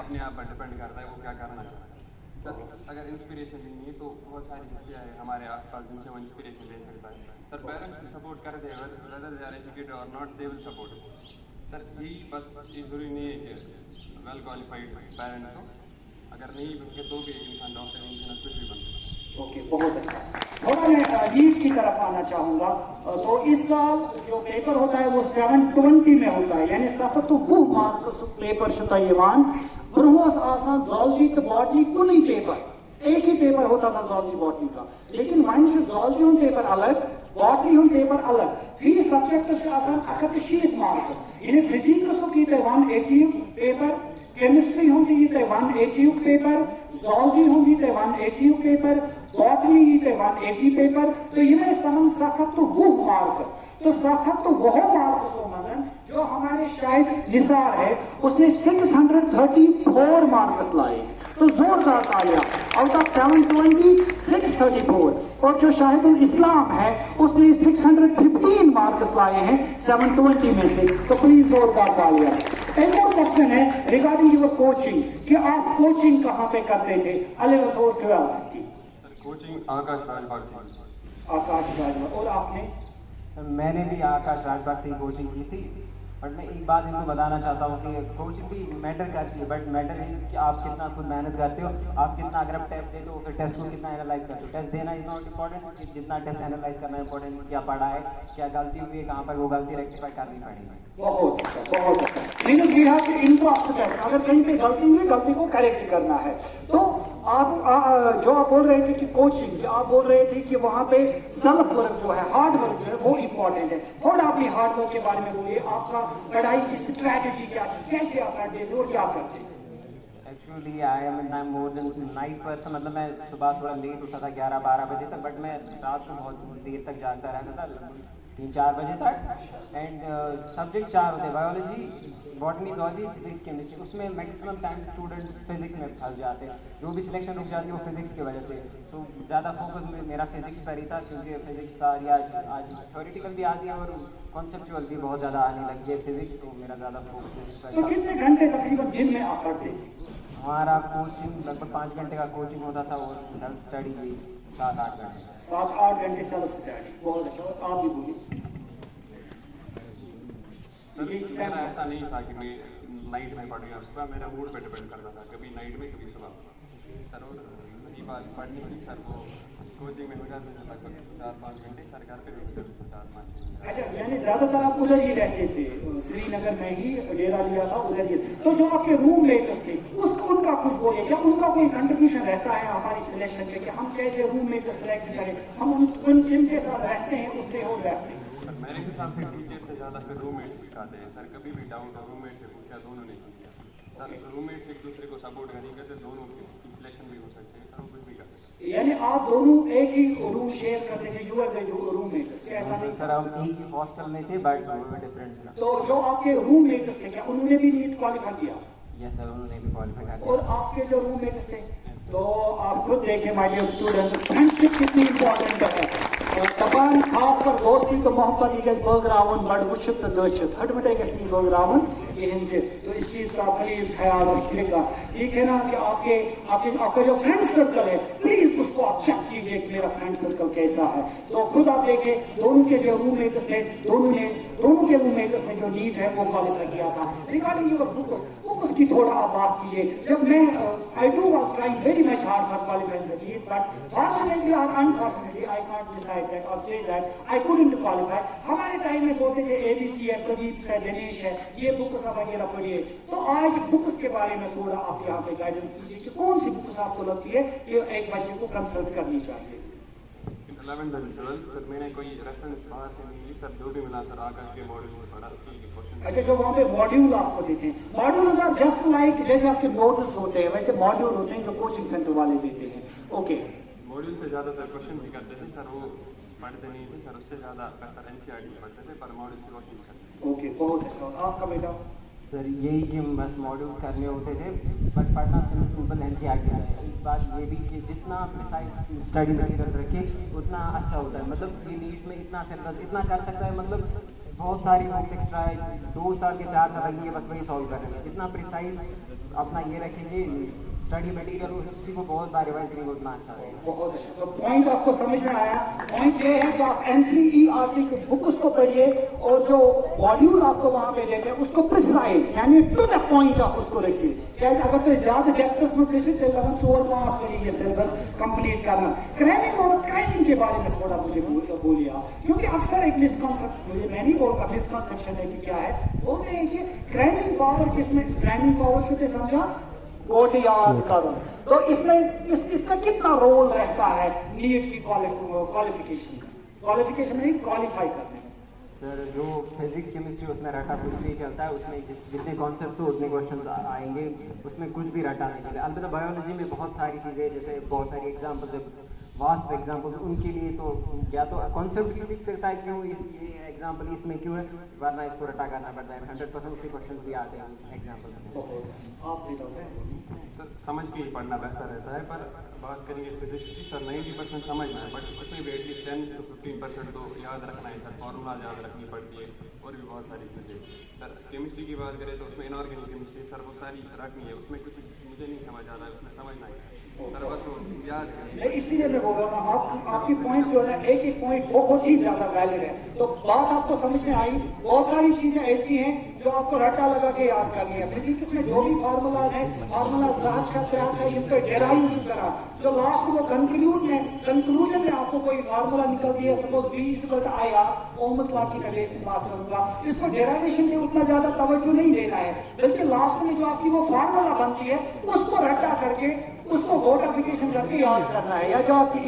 अपने आप पर डिपेंड करता है वो क्या करना चाहता है। सर अगर इंस्पिरेशन लेनी है तो बहुत सारी हस्तियाँ हैं हमारे आसपास जिनसे वो इंस्पिरेशन ले सकता है। सर पेरेंट्स भी सपोर्ट कर दे whether they are educated or not they will support. Sir यही बस ये ज़रूरी नहीं है कि वेल क्वालिफाइड पेरेंट्स हो, अगर नहीं बनते तो भी एक इंसान डॉक्टर इंजीनियर कुछ भी बन सकता है। ओके, बहुत अच्छा। थोड़ा मैं नीट की तरफ आना चाहूँगा। तो इस साल जो पेपर होता है वो 720 में होता है, यानी 720 मार्क्स पेपर शुता यवान। ब्रह्मोस आसान ज़ूलॉजी तो बॉटनी कुनी पेपर एक ही पेपर होता था ज़ूलॉजी बॉटनी का, लेकिन वहीं से ज़ूलॉजी हम पेपर अलग, बॉटनी हम पेपर अलग, 3 सब्जेक्ट्स के आसान 180 मार्क्स। यानी फिजिक्स को की 180 पेपर, केमिस्ट्री होगी ये 180 पेपर, ज़ूलॉजी होगी 180 पेपर, बॉटनी ये 180 पेपर। तो ये समझ सखत तो वो मार्क्स, तो सखत तो वह मार्क्स हो मजन जो हमारे शायद निसार है उसने 634 मार्क्स लाए, तो जोरदार तालियां। Out of 720 634। और जो शाहिदुल इस्लाम है उसने 615 मार्क्स लाए हैं 720 में से, तो प्लीज जोरदार तालियां। एक और क्वेश्चन है रिगार्डिंग योर कोचिंग कि आप कोचिंग कहाँ पे करते थे 11th और 12th की? कोचिंग आकाश राजबाग से। आकाश राजबाग। और आपने? मैंने भी आकाश राजबाग से कोचिंग की थी, बट मैं एक बात इनको बताना चाहता हूँ कि कोचिंग भी मैटर करती है, बट मैटर इज कि आप कितना खुद मेहनत करते हो, आप कितना अगर आप टेस्ट देते हो फिर टेस्ट को कितना एनालाइज करते हो। टेस्ट देना इज नॉट इम्पॉर्टेंट, जितना टेस्ट एनालाइज करना इम्पोर्टेंट, क्या पढ़ा है, क्या गलती हुई है, कहाँ पर वो गलती रेक्टिफाई करनी पड़ेगी। बहुत अच्छा, बहुत अच्छा। Means we have to introspect, अगर कहीं पे गलती हुई गलती को करेक्ट करना है। तो आप जो आप बोल रहे थे कि कोचिंग, आप बोल रहे थे कि वहाँ पे सेल्फ वर्क जो है, हार्ड वर्क जो है वो इम्पोर्टेंट है। थोड़ा अपनी हार्ड वर्क के बारे में बोलिए, आपका पढ़ाई की स्ट्रैटेजी क्या थी, कैसे आप पढ़ते थे और क्या करते थे? Actually I am more than night person, मतलब मैं सुबह थोड़ा लेट उठा था 11-12 बजे तक, बट मैं रात को बहुत देर तक जागता रहता था 3-4 बजे तक। एंड सब्जेक्ट 4 होते, biology, botany, zoology, physics, chemistry. उसमें मैक्सिमम टाइम स्टूडेंट फिजिक्स में फंस जाते हैं, जो भी सिलेक्शन रुक जाती है वो फिजिक्स की वजह से। तो ज़्यादा फोकस मेरा फिजिक्स पर ही था, क्योंकि फिजिक्स सारी आज थ्योरेटिकल भी आती है और कॉन्सेप्चुअल भी बहुत ज़्यादा आने लगी है फिजिक्स, तो मेरा ज़्यादा फोकस फिजिक्स पर तो था। कितने घंटे तकरीबन दिन में आप पढ़ते थे? हमारा कोचिंग लगभग 5 घंटे का कोचिंग होता था और सेल्फ स्टडी भी 7-8 घंटे। 7-8 घंटे सेल्फ स्टडी, बहुत अच्छा। और आप भी बोलिए। मेरा ऐसा नहीं था कि मैं नाइट में पढ़ गया, सुबह मेरा मूड पे डिपेंड करता था, कभी नाइट में कभी सुबह। सर और रही बात पढ़नी थी सर, वो कोचिंग में हो जाते थे लगभग 4-5 घंटे, सर घर पे भी 4-5 घंटे। अच्छा, यानी ज्यादातर आप उधर ही रहते थे, श्रीनगर में ही डेरा लिया था, उधर ही। तो जो आपके रूममेट्स थे उनका कुछ बोलिए, क्या उनका कोई कंट्रीब्यूशन रहता है हमारी सिलेक्शन पे कि हम कैसे रूममेट सेलेक्ट करें, हम उन जिनके साथ रहते हैं उतने हो रहते हैं? मेरे हिसाब से टीचर से ज़्यादा फिर रूममेट सिखाते हैं सर, कभी भी डाउट हो रूममेट से पूछा, दोनों ने किया सर। रूममेट से एक दूसरे को सपोर्ट नहीं करते, दोनों की सिलेक्शन भी हो सकते हैं सर, कुछ भी कर सकते हैं। यानी आप दोनों एक ही रूम शेयर करते थे, यू आर द रूममेट, ऐसा नहीं? सर हम एक ही हॉस्टल में थे बट डिफरेंट। तो जो आपके रूममेट्स थे क्या उन्होंने भी नीट क्वालिफाई किया? यस सर, उन्होंने भी क्वालिफाई किया। और आपके जो रूममेट्स थे, तो आप खुद देखें माय डियर स्टूडेंट, फ्रेंडशिप कितनी इंपॉर्टेंट है। तबान खासकर दोस्ती तो मोहब्बत ही गई बगरावन बड़ मुश्किल तो दोस्त हटमटे गई बगरावन यही के। तो इस चीज का प्लीज ख्याल रखिएगा, ठीक है ना, कि आपका जो फ्रेंड सर्कल है प्लीज उसको आप चेक कीजिए कि मेरा फ्रेंड सर्कल कैसा है। तो खुद आप देखिए दोनों के जो रूममेट्स थे, दोनों के रूममेट्स ने जो नीट है वो क्वालिफाई किया था। रिगार्डिंग योर बुक्स की थोड़ा आप बात कीजिए। जब मैं I do was trying very much hard for qualifying the NEET, but fortunately or unfortunately I can't decide that or say that I couldn't qualify. हमारे टाइम में बोलते थे एबीसी है, प्रदीप है, दिनेश है, ये बुक्स वगैरह पढ़िए। तो आज बुक्स के बारे में थोड़ा आप यहाँ पे गाइडेंस कीजिए कि कौन सी बुक्स आपको लगती है कि एक बच्चे को कंसल्ट करनी चाहिए? 11th और 12th सर मैंने कोई रेफरेंस बाहर से नहीं ली सर, जो भी मिला सर आकाश के मॉड्यूल में पढ़ा क्वेश्चन। अच्छा, जो वहाँ पे मॉड्यूल आपको देते हैं, मॉड्यूल आर जस्ट लाइक जैसे आपके नोट्स होते हैं वैसे मॉड्यूल होते हैं जो कोचिंग सेंटर वाले देते हैं। ओके, मॉड्यूल से ज़्यादातर क्वेश्चन भी करते थे सर, वो पढ़ते नहीं थे सर, उससे ज़्यादा बेहतर एनसीईआरटी पढ़ते थे, पर मॉड्यूल से क्वेश्चन करते थे। ओके, बहुत अच्छा। आपका बेटा? सर यही कि बस मॉड्यूल करने होते थे, बट पढ़ना सिंपल एनसीईआरटी है। एक बात ये भी कि जितना प्रिसाइज स्टडी मटेरियल रखे उतना अच्छा होता है। मतलब ये नीट में इतना सिलेबस इतना कर सकता है, मतलब बहुत सारी बुक्स एक्स्ट्रा है, 2 साल के 4 साल लगी है बस वही सॉल्व करने में। जितना प्रिसाइज अपना ये रखेंगे स्टडी मटेरियल उसी को बहुत बार रिवाइज करेंगे उतना अच्छा रहेगा। बहुत अच्छा, तो पॉइंट आपको समझ में आया। पॉइंट ये है कि आप एनसीईआरटी की बुक उसको पढ़िए और जो मॉड्यूल आपको वहां पे देते हैं उसको प्रिसाइज यानी टू द पॉइंट आप उसको रखिए। क्या अगर तो ज्यादा डेप्थ में प्रिसाइज लगन 4 मार्क्स के लिए सिलेबस कंप्लीट करना। क्रैमिंग और क्रैशिंग के बारे में थोड़ा मुझे बोलिए आप, क्योंकि अक्सर एक मिसकंसेप्शन, मुझे मैं नहीं बोलता मिसकंसेप्शन है कि क्या है, बोलते हैं कि क्रैमिंग पावर किसमें, क्रैमिंग पावर किसे समझा, गोट याद करो। तो इसमें इसका कितना रोल रहता है नीट की क्वालिफिकेशन में क्वालिफाई करने में? सर जो फिजिक्स केमिस्ट्री उसमें रटा कुछ नहीं चलता है, उसमें जितने कॉन्सेप्ट हो उतने क्वेश्चन आएंगे, उसमें कुछ भी रटा नहीं चलता। अलबत्ता बायोलॉजी में बहुत सारी चीज़ें, जैसे बहुत सारी एग्जाम्पल वास्ट एग्जाम्पल, उनके लिए तो या तो कॉन्सेप्ट भी सीख सकता है क्यों इस एग्जाम्पल इसमें क्यों है, वरना इसको रटा करना पड़ता है। 100% उसके क्वेश्चन भी आते हैं एग्जाम्पल से। सर समझ के ही पढ़ना बेहतर रहता है, पर बात करेंगे फिजिक्स की, सर 90% समझना है, बट उसमें भी एटलीस्ट 10 to 15% तो याद रखना है सर, फॉर्मूला याद रखनी पड़ती है और भी बहुत सारी चीज़ें। सर केमिस्ट्री की बात करें तो उसमें इनऑर्गेनिक केमिस्ट्री सर वो सारी रखनी है, उसमें कुछ मुझे नहीं समझ आ रहा है, उसमें समझना है सर, बस वो याद है। इसलिए मैं बोल रहा हूँ आपकी पॉइंट जो है एक एक पॉइंट बहुत ही ज्यादा वैलिड है। तो बात आपको समझ में आई, बहुत सारी चीजें ऐसी हैं जो आपको रट्टा लगा के याद करनी है। फिजिक्स में जो भी फार्मूलाज है, फार्मूलाज लास्ट करते हैं इन पे डेराइव की तरह, जो लास्ट को कंक्लूजन में आपको कोई फार्मूला निकल गया, सपोज V आया, ओम्स लॉ की बेस में बात करूंगा, इसको डेराइवेशन में उतना ज्यादा तवज्जो नहीं देना है, बल्कि लास्ट में जो आपकी वो फार्मूला बनती है उसको रट्टा करके उसको वोटिफिकेशन करके याद करना है, या जो आपकी